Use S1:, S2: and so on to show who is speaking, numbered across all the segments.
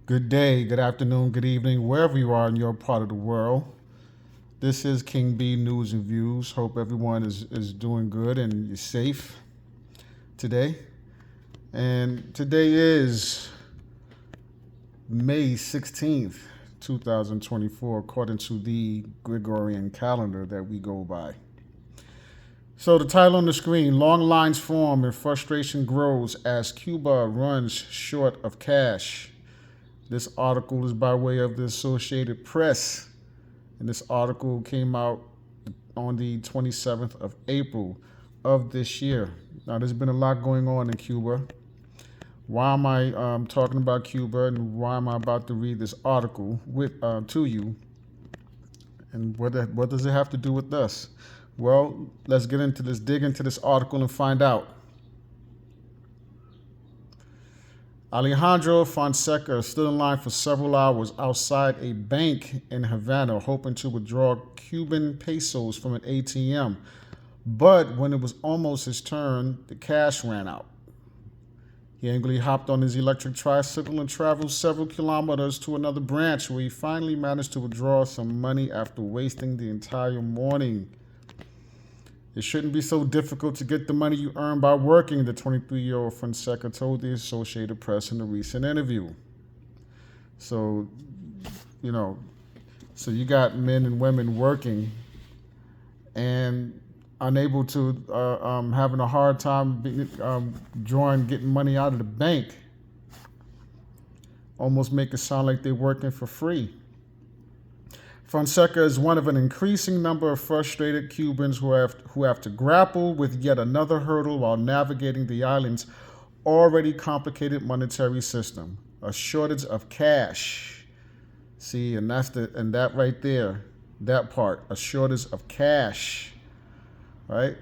S1: Good day, good afternoon, good evening, wherever you are in your part of the world. This is King B News and Views. Hope everyone is doing good and you're safe today. And today is May 16th, 2024, according to the Gregorian calendar that we go by. So, the title on the screen: Long lines form and frustration grows as Cuba runs short of cash. This article is by way of the Associated Press, and this article came out on the 27th of April of this year. Now, there's been a lot going on in Cuba. Why am I talking about Cuba, and why am I about to read this article to you? And what does it have to do with us? Well, let's get into this, dig into this article and find out. Alejandro Fonseca stood in line for several hours outside a bank in Havana hoping to withdraw Cuban pesos from an ATM. But when it was almost his turn, the cash ran out. He angrily hopped on his electric tricycle and traveled several kilometers to another branch where he finally managed to withdraw some money after wasting the entire morning. It shouldn't be so difficult to get the money you earn by working, the 23-year-old Fonseca told the Associated Press in a recent interview. So, so you got men and women working and unable to, having a hard time getting money out of the bank. Almost make it sound like they're working for free. Fonseca is one of an increasing number of frustrated Cubans who have to grapple with yet another hurdle while navigating the island's already complicated monetary system: a shortage of cash. See, and that right there, that part, a shortage of cash, right?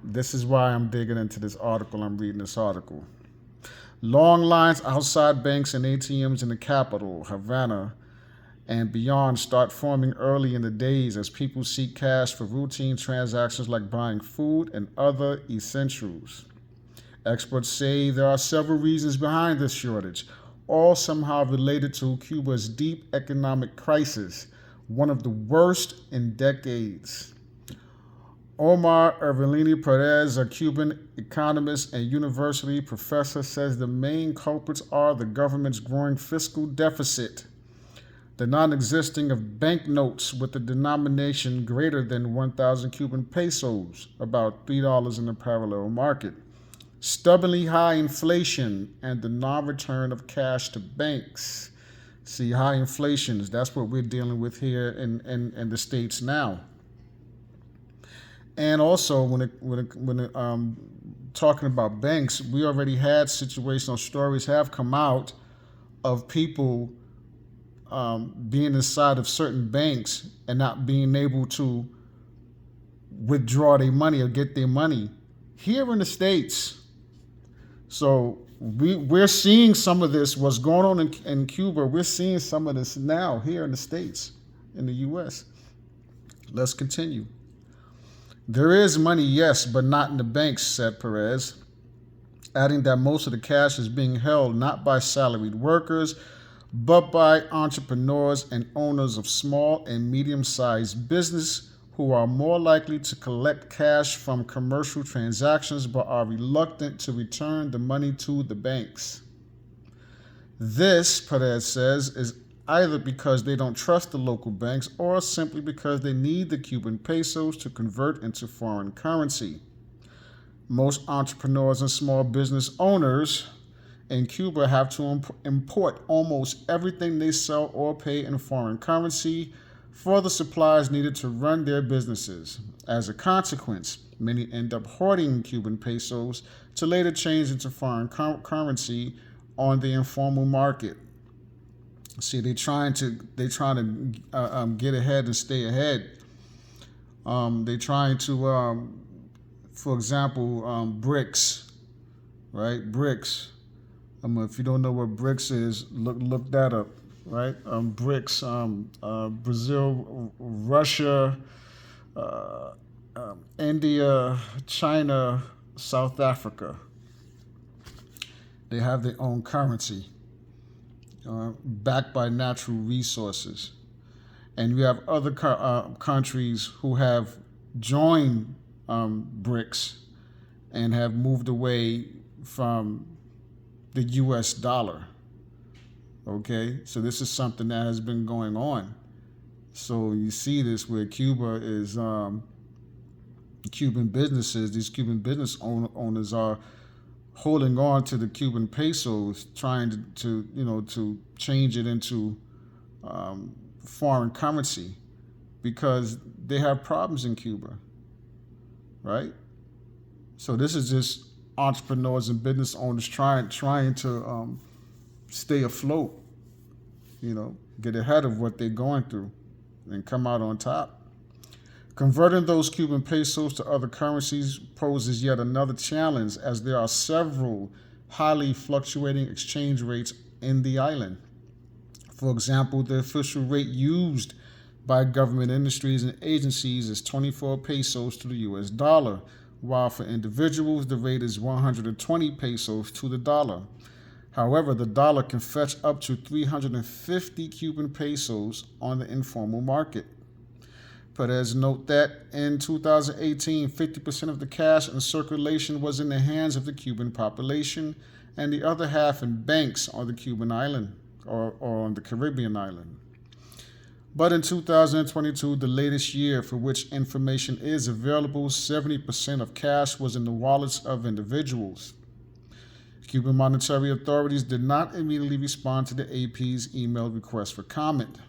S1: This is why I'm digging into this article. I'm reading this article. Long lines outside banks and ATMs in the capital, Havana, and beyond start forming early in the days as people seek cash for routine transactions like buying food and other essentials. Experts say there are several reasons behind this shortage, all somehow related to Cuba's deep economic crisis, one of the worst in decades. Omar Ervelini Perez, a Cuban economist and university professor, says the main culprits are the government's growing fiscal deficit, the non-existing of banknotes with a denomination greater than 1,000 Cuban pesos, about $3 in the parallel market, stubbornly high inflation, and the non-return of cash to banks. See, high inflation, that's what we're dealing with here in the States now. And also, talking about banks, we already had situational stories have come out of people being inside of certain banks and not being able to withdraw their money or get their money here in the States. So we're seeing some of this, what's going on in Cuba. We're seeing some of this now here in the States, in the U.S. Let's continue. There is money, yes, but not in the banks, said Perez, adding that most of the cash is being held not by salaried workers, but by entrepreneurs and owners of small and medium-sized business who are more likely to collect cash from commercial transactions but are reluctant to return the money to the banks. This, Perez says, is either because they don't trust the local banks or simply because they need the Cuban pesos to convert into foreign currency. Most entrepreneurs and small business owners in Cuba have to import almost everything they sell or pay in foreign currency for the supplies needed to run their businesses. As a consequence, many end up hoarding Cuban pesos to later change into foreign currency on the informal market. See, they're trying to get ahead and stay ahead. They're trying to, for example, BRICS, right? BRICS. If you don't know what BRICS is, look that up, right? BRICS, Brazil, Russia, India, China, South Africa. They have their own currency. backed by natural resources. And you have other countries who have joined BRICS and have moved away from the U.S. dollar. Okay, so this is something that has been going on. So you see this where Cuba is Cuban businesses. These Cuban business owners are holding on to the Cuban pesos, trying to change it into foreign currency because they have problems in Cuba, right? So this is just entrepreneurs and business owners trying to stay afloat, get ahead of what they're going through and come out on top. Converting those Cuban pesos to other currencies poses yet another challenge as there are several highly fluctuating exchange rates in the island. For example, the official rate used by government industries and agencies is 24 pesos to the US dollar, while for individuals the rate is 120 pesos to the dollar. However, the dollar can fetch up to 350 Cuban pesos on the informal market. But as note that in 2018, 50% of the cash in circulation was in the hands of the Cuban population and the other half in banks on the Cuban island or on the Caribbean island. But in 2022, the latest year for which information is available, 70% of cash was in the wallets of individuals. Cuban monetary authorities did not immediately respond to the AP's email request for comment.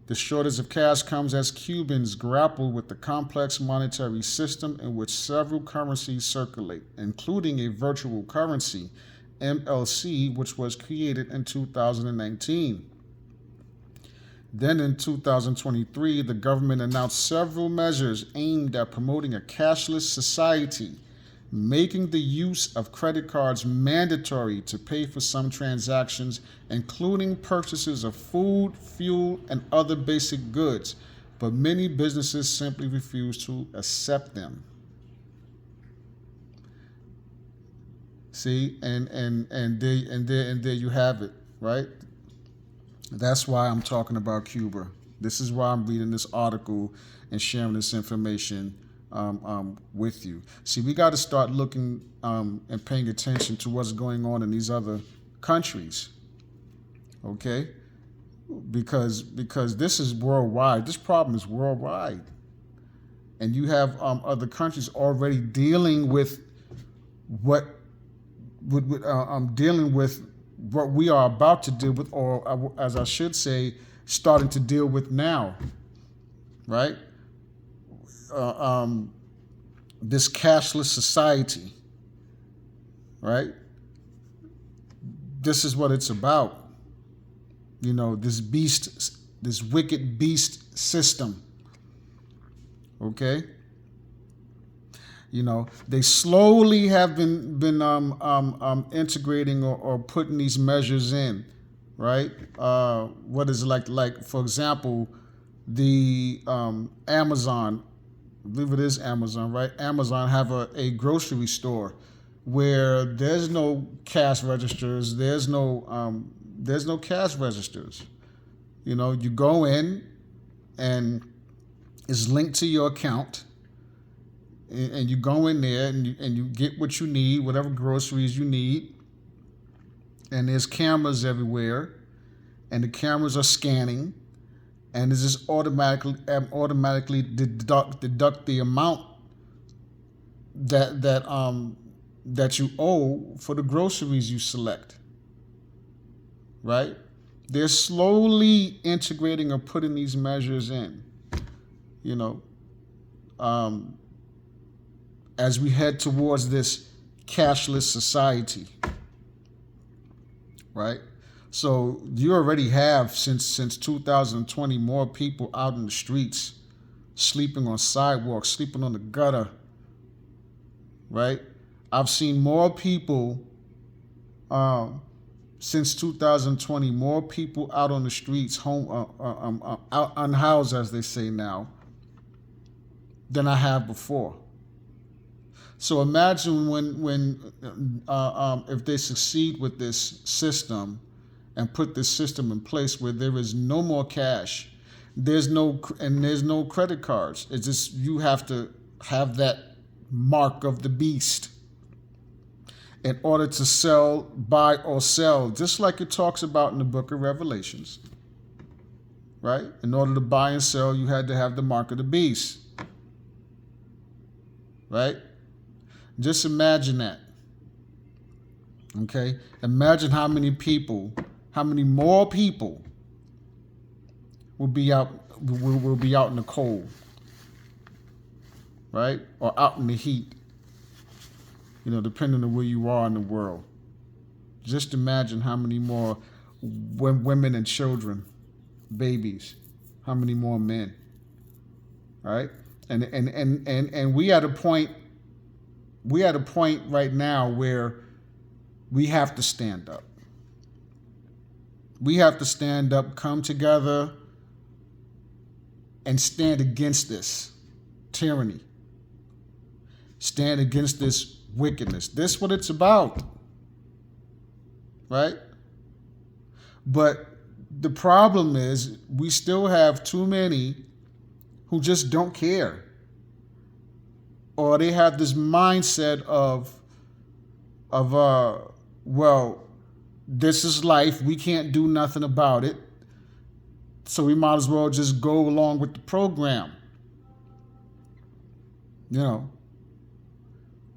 S1: The shortage of cash comes as Cubans grapple with the complex monetary system in which several currencies circulate, including a virtual currency, MLC, which was created in 2019. Then in 2023, the government announced several measures aimed at promoting a cashless society, making the use of credit cards mandatory to pay for some transactions, including purchases of food, fuel, and other basic goods. But many businesses simply refuse to accept them. See, and there you have it, right? That's why I'm talking about Cuba. This is why I'm reading this article and sharing this information with you. See, we got to start looking and paying attention to what's going on in these other countries, okay? Because this is worldwide. This problem is worldwide, and you have other countries already dealing with dealing with what we are about to deal with, or as I should say, starting to deal with now, right? This cashless society, right? This is what it's about. This wicked beast system. Okay? They slowly have been integrating or putting these measures in, right? What is it like? For example, the Amazon. I believe it is Amazon, right? Amazon have a grocery store where there's no cash registers. There's no cash registers. You go in and it's linked to your account, and you go in there and you get what you need, whatever groceries you need, and there's cameras everywhere, and the cameras are scanning. And it just automatically deduct the amount that you owe for the groceries you select, right? They're slowly integrating or putting these measures in, as we head towards this cashless society, right? So you already have, since 2020, more people out in the streets, sleeping on sidewalks, sleeping on the gutter, right? I've seen more people, since 2020, more people out on the streets, out unhoused, as they say now, than I have before. So imagine when if they succeed with this system, and put this system in place where there is no more cash. There's no credit cards. It's just you have to have that mark of the beast in order to sell, buy or sell, just like it talks about in the book of Revelations. Right? In order to buy and sell, you had to have the mark of the beast. Right? Just imagine that. Okay? Imagine how many more people will be out in the cold. Right? Or out in the heat. Depending on where you are in the world. Just imagine how many more women and children, babies, how many more men. Right? And we at a point right now where we have to stand up. We have to stand up, come together, and stand against this tyranny. Stand against this wickedness. This is what it's about. Right? But the problem is we still have too many who just don't care. Or they have this mindset of well, this is life. We can't do nothing about it. So we might as well just go along with the program.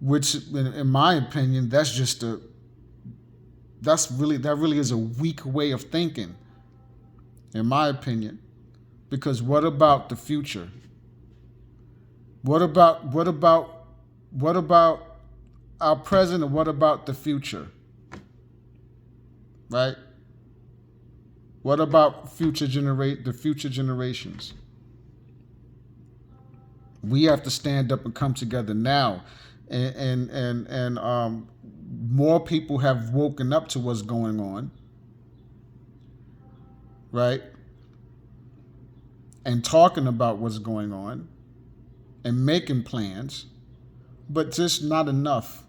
S1: Which, in my opinion, that really is a weak way of thinking, in my opinion. Because what about the future? What about our present, and what about the future? Right? What about the future generations? We have to stand up and come together now. And more people have woken up to what's going on, right? And talking about what's going on and making plans, but just not enough.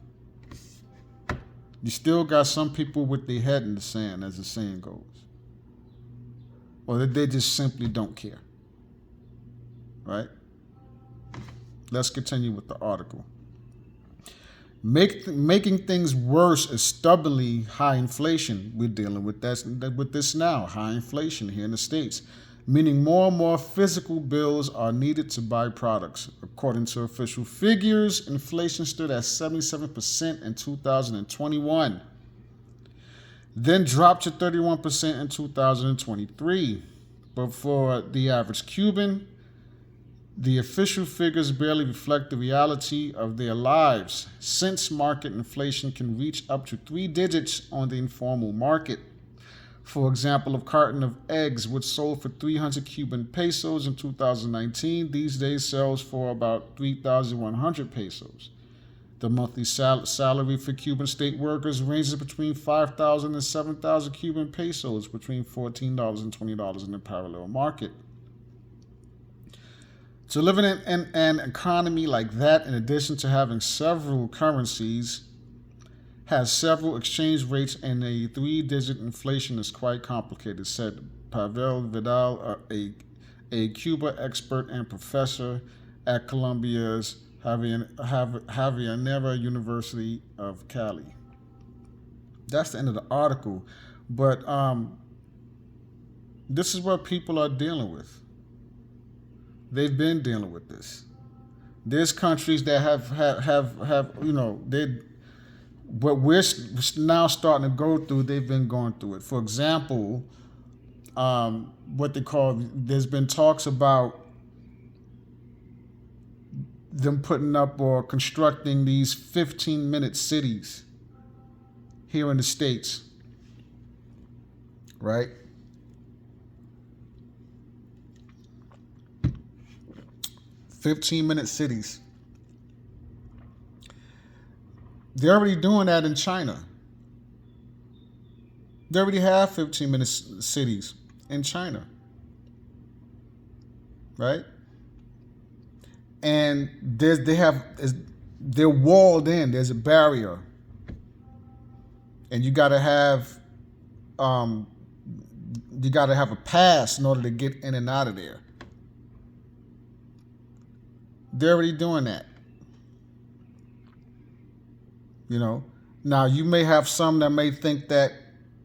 S1: You still got some people with their head in the sand, as the saying goes. Or they just simply don't care, right? Let's continue with the article. Making things worse is stubbornly high inflation. We're dealing with this now, high inflation here in the States, meaning more and more physical bills are needed to buy products. According to official figures, inflation stood at 77% in 2021, then dropped to 31% in 2023. But for the average Cuban, the official figures barely reflect the reality of their lives, since market inflation can reach up to 3 digits on the informal market. For example, a carton of eggs, which sold for 300 Cuban pesos in 2019, these days sells for about 3,100 pesos. The monthly salary for Cuban state workers ranges between 5,000 and 7,000 Cuban pesos, between $14 and $20 in the parallel market. So living in an economy like that, in addition to having several currencies, has several exchange rates, and a 3-digit inflation is quite complicated, said Pavel Vidal, a Cuba expert and professor at Colombia's Javeriana University of Cali. That's the end of the article. But this is what people are dealing with. They've been dealing with this. There's countries that have what we're now starting to go through, they've been going through it. For example, there's been talks about them putting up or constructing these 15-minute cities here in the States, right? "15-minute cities." They're already doing that in China. They already have 15-minute cities in China, right? And they're walled in. There's a barrier, and you got to have You got to have a pass in order to get in and out of there. They're already doing that. You know, now you may have some that may think that,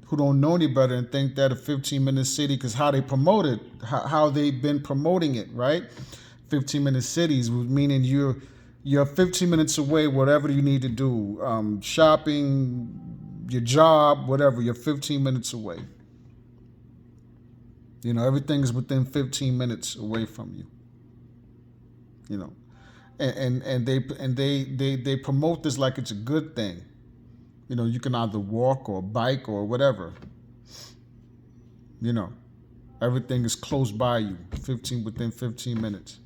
S1: who don't know any better, and think that a 15-minute city, because how they promote it, how they've been promoting it, right? 15-minute cities, meaning you're 15 minutes away, whatever you need to do, shopping, your job, whatever, you're 15 minutes away. You know, everything is within 15 minutes away from you. You know, and they promote this like it's a good thing. You know, you can either walk or bike or whatever. You know, everything is close by you, within 15 minutes.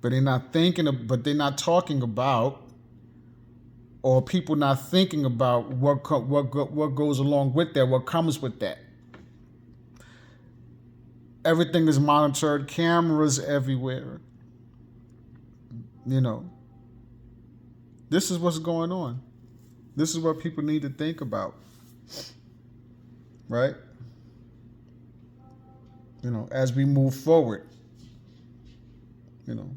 S1: But they're not talking about, or people not thinking about what goes along with that, what comes with that. Everything is monitored, cameras everywhere. You know, this is what's going on. This is what people need to think about, right? You know, as we move forward, you know,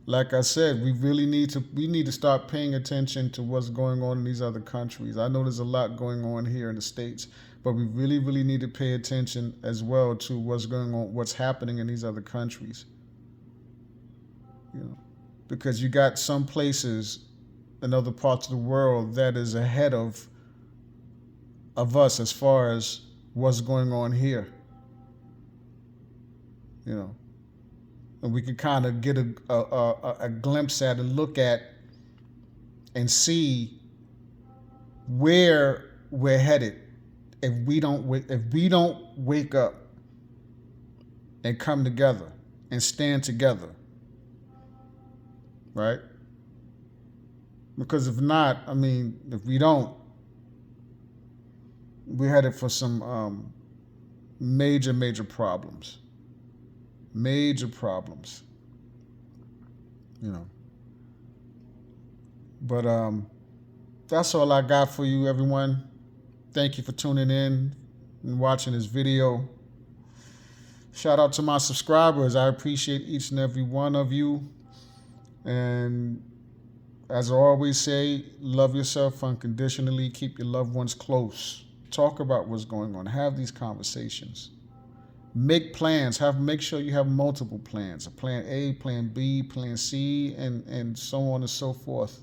S1: like I said, we need to start paying attention to what's going on in these other countries. I know there's a lot going on here in the States, but we really, really need to pay attention as well to what's going on, what's happening in these other countries. You know, because you got some places in other parts of the world that is ahead of us as far as what's going on here. You know, and we can kind of get a glimpse at and look at and see where we're headed if we don't wake up and come together and stand together. Right? Because if not, I mean, if we don't, we're headed for some major problems. Major problems. You know. But that's all I got for you, everyone. Thank you for tuning in and watching this video. Shout out to my subscribers. I appreciate each and every one of you. And as I always say, love yourself unconditionally. Keep your loved ones close. Talk about what's going on. Have these conversations. Make plans. Make sure you have multiple plans. A plan A, plan B, plan C, and so on and so forth.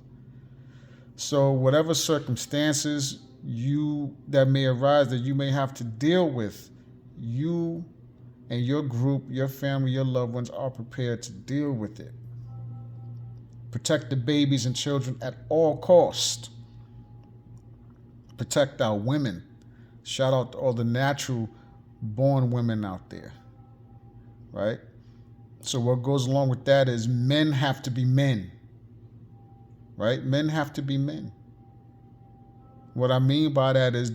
S1: So whatever circumstances that may arise that you may have to deal with, you and your group, your family, your loved ones are prepared to deal with it. Protect the babies and children at all costs. Protect our women. Shout out to all the natural born women out there. Right? So what goes along with that is men have to be men. Right? Men have to be men. What I mean by that is,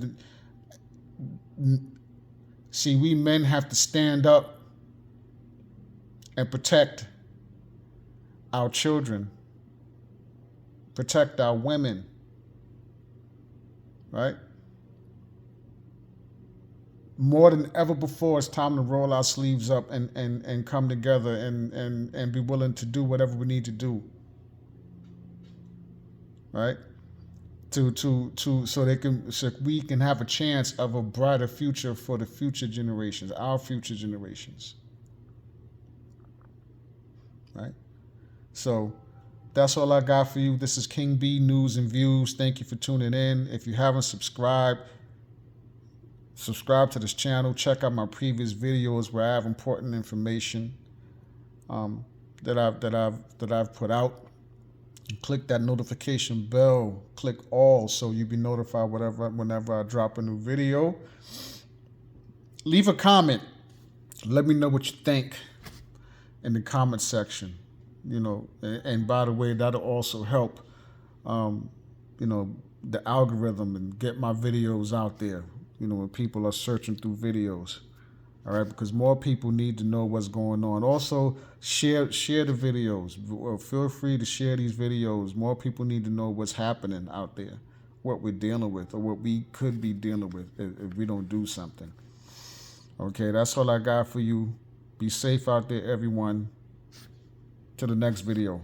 S1: see, we men have to stand up and protect our children. Protect our women, right? More than ever before, it's time to roll our sleeves up and come together and be willing to do whatever we need to do, right? So we can have a chance of a brighter future for the future generations, our future generations, right? So that's all I got for you. This is King B News and Views. Thank you for tuning in. If you haven't subscribed, subscribe to this channel. Check out my previous videos where I have important information that I've put out. Click that notification bell. Click all so you'll be notified whenever I drop a new video. Leave a comment. Let me know what you think in the comment section. You know, and by the way, that'll also help, you know, the algorithm and get my videos out there, you know, when people are searching through videos. All right, because more people need to know what's going on. Also, share the videos. Feel free to share these videos. More people need to know what's happening out there what we're dealing with or what we could be dealing with if we don't do something. Okay, that's all I got for you. Be safe out there, everyone. To the next video.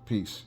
S1: Peace.